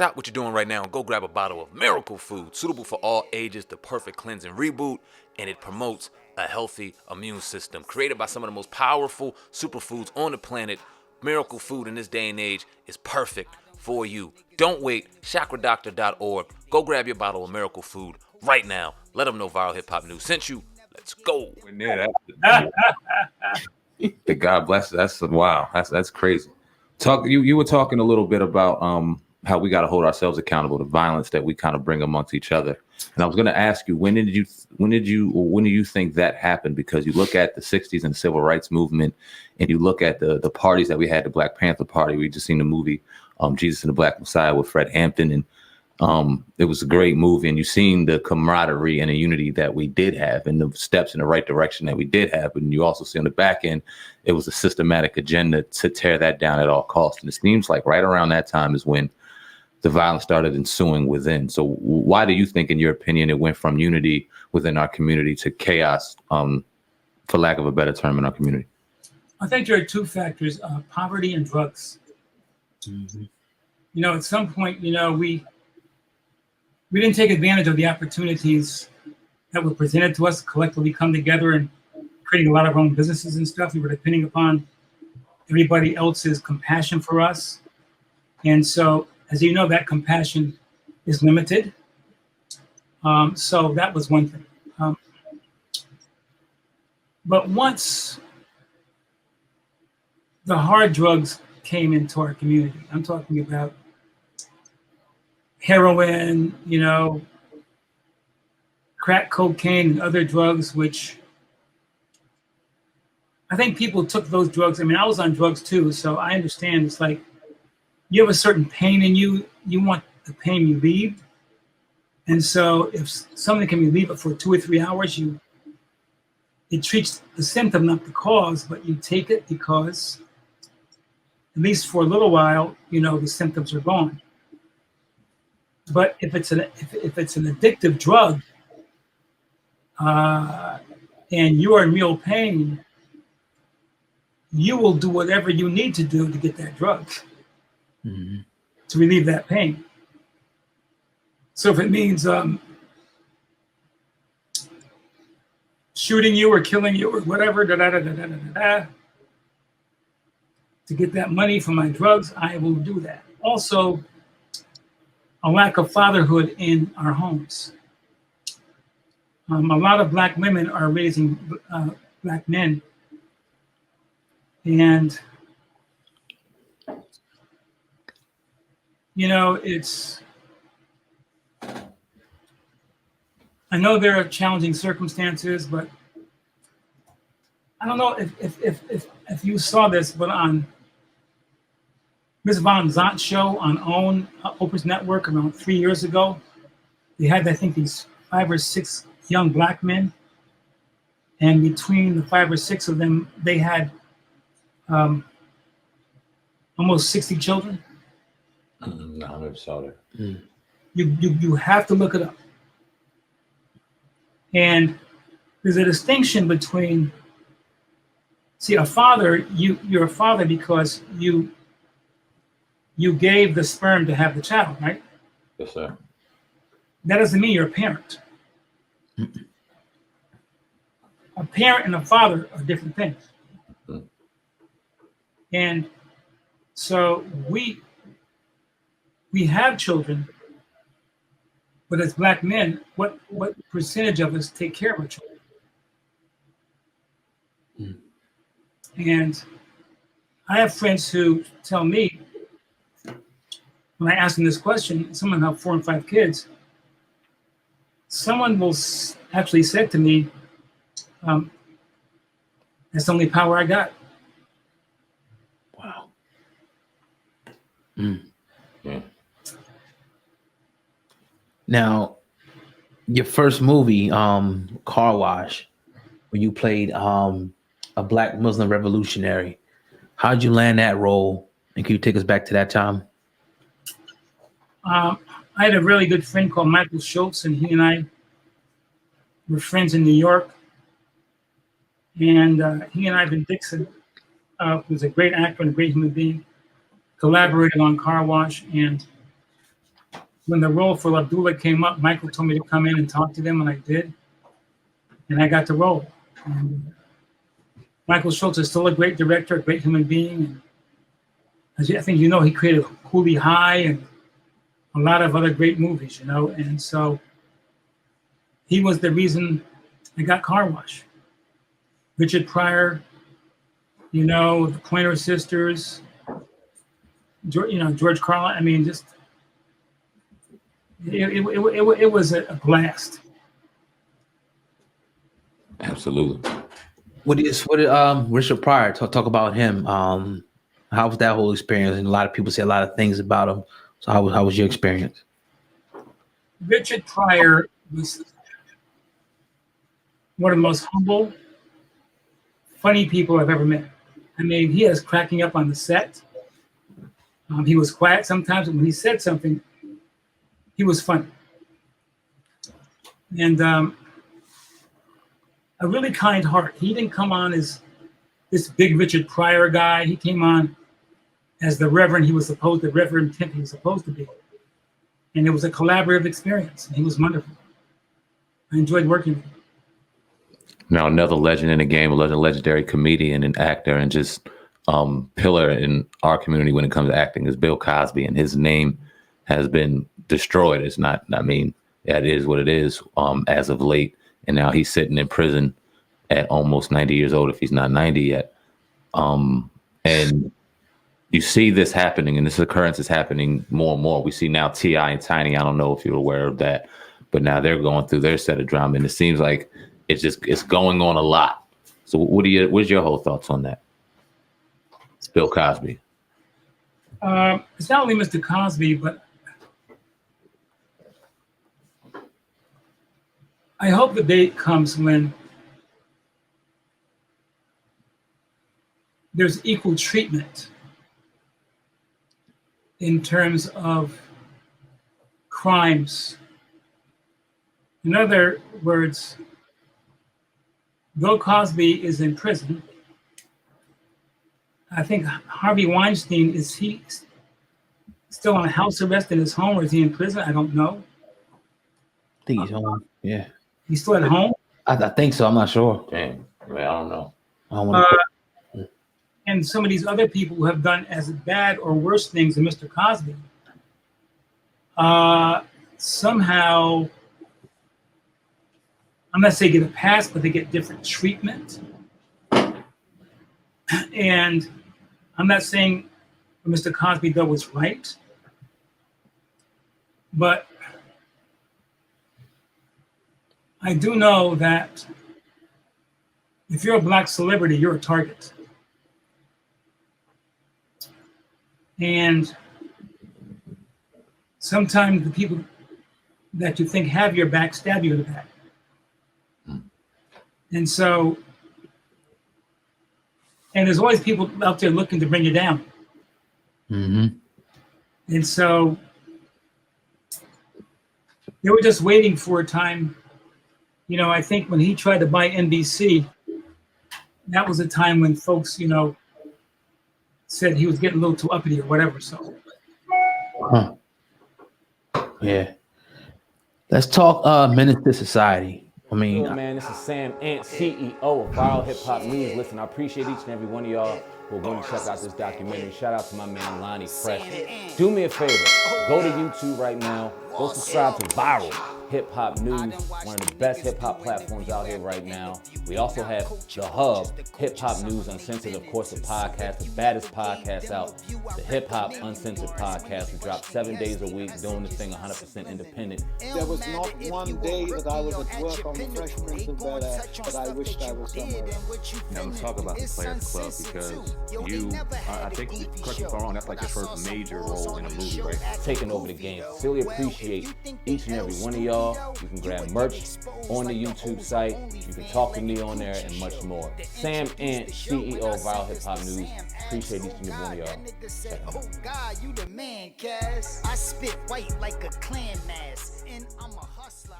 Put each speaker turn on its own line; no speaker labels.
stop what you're doing right now and go grab a bottle of Miracle Food, suitable for all ages, the perfect cleanse and reboot, and it promotes a healthy immune system. Created by some of the most powerful superfoods on the planet, Miracle Food in this day and age is perfect for you. Don't wait. ChakraDoctor.org. Go grab your bottle of Miracle Food right now. Let them know Viral Hip Hop News sent you. Let's go.
The God bless. That's wow. That's crazy. You were talking a little bit about how we got to hold ourselves accountable to violence that we kind of bring amongst each other. And I was going to ask you, when do you think that happened? Because you look at the 60s and the civil rights movement, and you look at the parties that we had, the Black Panther Party. We just seen the movie Jesus and the Black Messiah with Fred Hampton, and it was a great movie. And you've seen the camaraderie and the unity that we did have, and the steps in the right direction that we did have. And you also see on the back end, it was a systematic agenda to tear that down at all costs. And it seems like right around that time is when the violence started ensuing within. So why do you think, in your opinion, it went from unity within our community to chaos, for lack of a better term, in our community?
I think there are two factors, poverty and drugs.
Mm-hmm.
You know, at some point, you know, we didn't take advantage of the opportunities that were presented to us to collectively come together and creating a lot of our own businesses and stuff. We were depending upon everybody else's compassion for us. And so, as you know, that compassion is limited. So that was one thing. But once the hard drugs came into our community, I'm talking about heroin, you know, crack cocaine and other drugs, which I think people took those drugs. I mean, I was on drugs too, so I understand. It's like you have a certain pain in you, you want the pain relieved. And so if something can relieve it for 2 or 3 hours, it treats the symptom, not the cause, but you take it because, at least for a little while, you know, the symptoms are gone. But if it's an addictive drug, and you are in real pain, you will do whatever you need to do to get that drug, mm-hmm. to relieve that pain. So if it means shooting you or killing you or whatever, to get that money for my drugs, I will do that. Also, a lack of fatherhood in our homes. A lot of Black women are raising Black men. And, you know, I know there are challenging circumstances, but I don't know if you saw this, but on Ms. Von Zont's show on OWN, Oprah's network, around 3 years ago, they had, I think, these 5 or 6 young Black men. And between the 5 or 6 of them, they had almost 60 children.
No, I never saw that. Mm.
You have to look it up. And there's a distinction between, see, a father, you're a father because you gave the sperm to have the child, right?
Yes, sir.
That doesn't mean you're a parent. Mm-mm. A parent and a father are different things. Mm. And so we have children, but as Black men, what percentage of us take care of our children? Mm. And I have friends who tell me, when I ask them this question, someone have 4 and 5 kids, someone will actually say to me, that's the only power I got.
Wow. Mm. Yeah.
Now, your first movie, Car Wash, where you played a Black Muslim revolutionary, how'd you land that role? And can you take us back to that time?
I had a really good friend called Michael Schultz, and he and I were friends in New York. And he and Ivan Dixon, who's a great actor and a great human being, collaborated on Car Wash. And when the role for Abdullah came up, Michael told me to come in and talk to them, and I did. And I got the role. And Michael Schultz is still a great director, a great human being. And as I think you know, he created Cooley High and a lot of other great movies, you know. And so he was the reason I got Car Wash. Richard Pryor, you know, the Pointer Sisters, George Carlin. I mean, just it was a blast.
Absolutely.
What did Richard Pryor talk about him? How was that whole experience? And a lot of people say a lot of things about him. So how was your experience?
Richard Pryor was one of the most humble, funny people I've ever met. I mean, he has cracking up on the set. He was quiet sometimes, but when he said something, he was funny. And a really kind heart. He didn't come on as this big Richard Pryor guy. He came on as the Reverend Pimp he was supposed to be. And it was a collaborative experience. And he was wonderful. I enjoyed working with him.
Now, another legend in the game, a legendary comedian and actor, and just pillar in our community when it comes to acting is Bill Cosby, and his name has been destroyed. It's not, I mean, it is what it is as of late. And now he's sitting in prison at almost 90 years old, if he's not 90 yet. And you see this happening, and this occurrence is happening more and more. We see now T.I. and Tiny. I don't know if you're aware of that, but now they're going through their set of drama, and it seems like it's going on a lot. So what's your whole thoughts on that? It's Bill Cosby.
It's not only Mr. Cosby, but I hope the day comes when there's equal treatment in terms of crimes. In other words, Bill Cosby is in prison. I think Harvey Weinstein, is he still on house arrest in his home, or is he in prison? I don't know.
I think he's home. Yeah.
He's still at home?
I think so. I'm not sure.
Damn, I don't know.
I don't want to.
And some of these other people who have done as bad or worse things than Mr. Cosby, somehow, I'm not saying get a pass, but they get different treatment. And I'm not saying what Mr. Cosby did was right, but I do know that if you're a black celebrity, you're a target. And sometimes the people that you think have your back stab you in the back. And so, and there's always people out there looking to bring you down.
Mm-hmm.
And so they were just waiting for a time. You know, I think when he tried to buy NBC, that was a time when folks, you know, said he was getting a little too uppity or whatever. So,
yeah. Let's talk Menace to Society. I mean,
Yo, man, this is Sam Ant, CEO of Viral Hip Hop News. Listen, I appreciate each and every one of y'all who are going to check out this documentary. Shout out to my man Lonnie Fresh. Do me a favor, go to YouTube right now. Go subscribe to Viral Hip Hop News, one of the best hip hop platforms out here right now. We also have The Hub, Hip Hop News Uncensored, of course, the podcast, the baddest podcast out, the Hip Hop Uncensored Podcast. We drop 7 days a week, doing this thing 100% independent.
There was not one day that I was at work on the Fresh Prince of Bel-Air that I wished I was somewhere else.
Now let's talk about the Players Club, because you, I think, correct me if I'm wrong, that's like your first major role in a movie, right?
Taking over the game. Sincerely appreciate each and every one of y'all. You can grab merch on the YouTube site. You can talk to me on there and much more. Sam Ant, CEO of Viral Hip Hop News. Appreciate each and every one of y'all. Check it out.
Oh God, you the man, Cass. I spit white like a clan mask, and I'm a hustler.